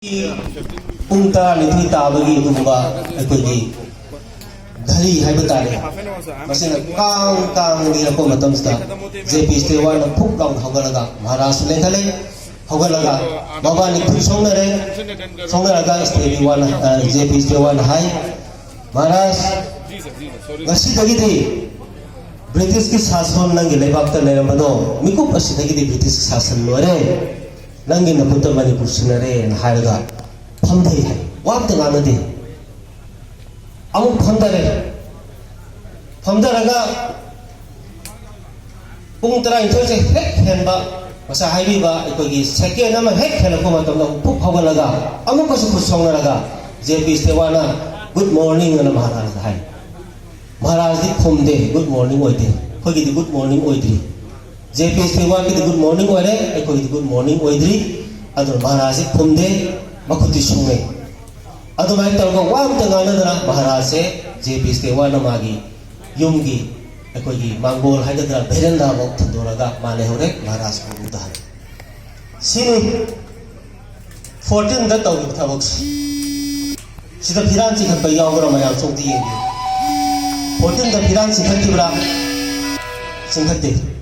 Punta Lithi Tabagi Dumba, Equity Dali Habatari, Masina Kang the Apomatomska, JP Stewan, Pukang Hogalaga, Maras Lekale, Hogalaga, Mabani Pusonare, Sonaraga, Stevie one, JP Stewan High, Maras, Nasitagiti, British Sason Nangi Lebakta Lermano, Miku Pasitagi British Sasan Lore. Langin na puto mani pursunare na halaga pamdai hai wap te ngana de amu phamdaraga pung tara intho se hek henba masa haibi ba ikogi second ama hek hela ko matam na phuk hogalaga amu kasu pusongnaraga JP Stewana good morning na maharaj hai maharaj di phumde good morning oide khogi di good morning oidri JP Stewan ki good morning oire eko ki good morning oidri adu maharaj phumde makuti sungne adu mai tar ko wam tangana dara maharaj JP Stewan magi yumgi eko ki mangol haida dara berenda bok thandoraga male hore maharaj ko udahar sini 14 da taw thabok sida phiran chi khat yaw gora mayam chongti ye 14 da phiran chi khat tibra singkhatte